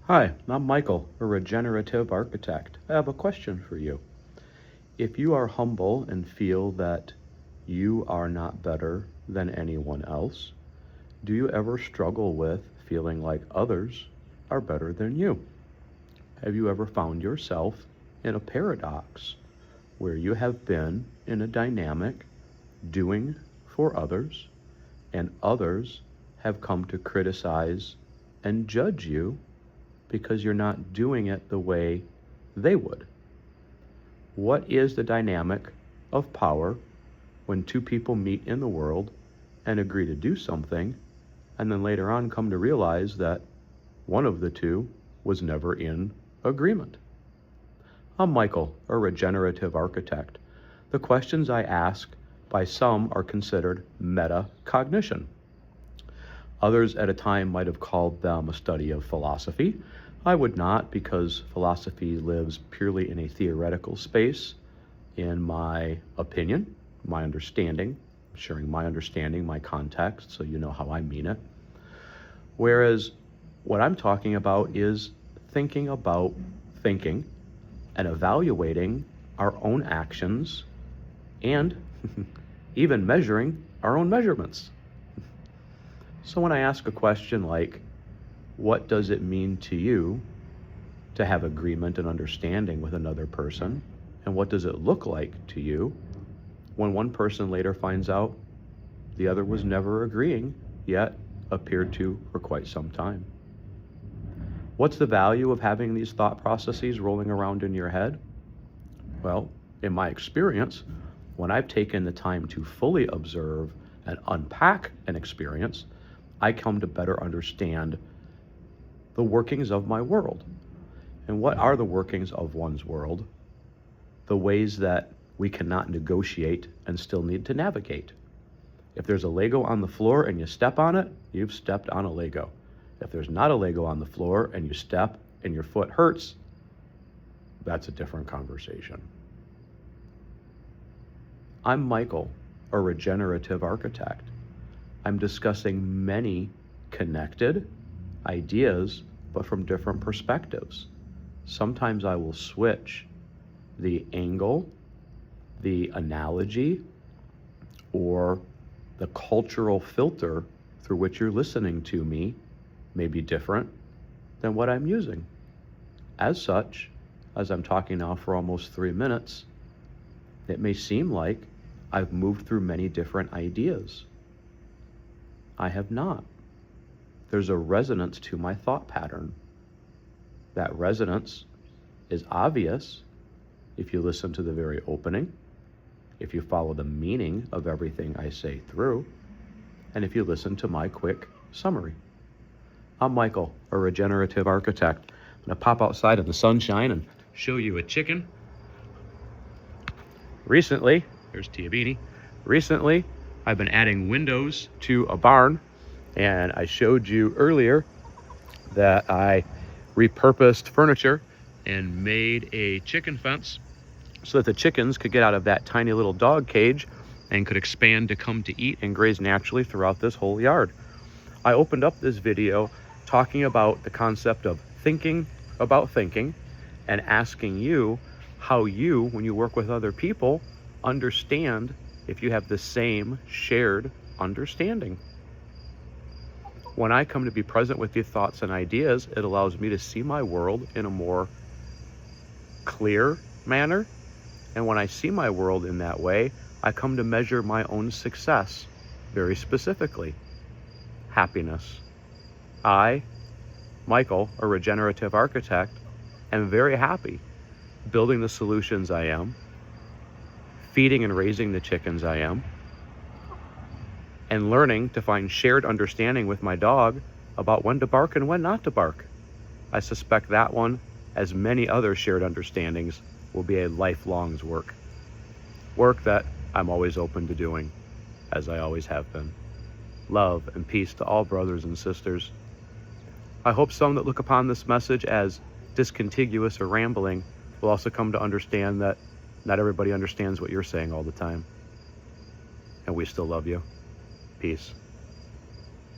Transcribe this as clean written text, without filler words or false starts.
Hi, I'm Michael, a regenerative architect. I have a question for you. If you are humble and feel that you are not better than anyone else, do you ever struggle with feeling like others are better than you? Have you ever found yourself in a paradox where you have been in a dynamic doing for others and others have come to criticize and judge you because you're not doing it the way they would? What is the dynamic of power when two people meet in the world and agree to do something, and then later on come to realize that one of the two was never in agreement? I'm Michael, a regenerative architect. The questions I ask by some are considered metacognition. Others at a time might have called them a study of philosophy. I would not, because philosophy lives purely in a theoretical space. In my opinion, my understanding, sharing my understanding, my context, so you know how I mean it. Whereas what I'm talking about is thinking about thinking and evaluating our own actions and even measuring our own measurements. So when I ask a question like, what does it mean to you to have agreement and understanding with another person? And what does it look like to you when one person later finds out the other was never agreeing, yet appeared to for quite some time? What's the value of having these thought processes rolling around in your head? Well, in my experience, when I've taken the time to fully observe and unpack an experience, I come to better understand the workings of my world. And what are the workings of one's world? The ways that we cannot negotiate and still need to navigate. If there's a Lego on the floor and you step on it, you've stepped on a Lego. If there's not a Lego on the floor and you step and your foot hurts, that's a different conversation. I'm Michael, a regenerative architect. I'm discussing many connected ideas, but from different perspectives. Sometimes I will switch the angle, the analogy, or the cultural filter through which you're listening to me may be different than what I'm using. As such, as I'm talking now for almost 3 minutes, it may seem like I've moved through many different ideas. I have not. There's a resonance to my thought pattern. That resonance is obvious if you listen to the very opening, if you follow the meaning of everything I say through, and if you listen to my quick summary. I'm Michael, a regenerative architect. I'm going to pop outside in the sunshine and show you a chicken. Recently, there's Tia Beanie. Recently, I've been adding windows to a barn, and I showed you earlier that I repurposed furniture and made a chicken fence so that the chickens could get out of that tiny little dog cage and could expand to come to eat and graze naturally throughout this whole yard. I opened up this video talking about the concept of thinking about thinking and asking you how you, when you work with other people, understand if you have the same shared understanding. When I come to be present with these thoughts and ideas, it allows me to see my world in a more clear manner. And when I see my world in that way, I come to measure my own success very specifically. Happiness. I, Michael, a regenerative architect, am very happy building the solutions I am, feeding and raising the chickens I am, and learning to find shared understanding with my dog about when to bark and when not to bark. I suspect that one, as many other shared understandings, will be a lifelong's work. Work that I'm always open to doing, as I always have been. Love and peace to all brothers and sisters. I hope some that look upon this message as discontiguous or rambling will also come to understand that not everybody understands what you're saying all the time. And we still love you. Peace.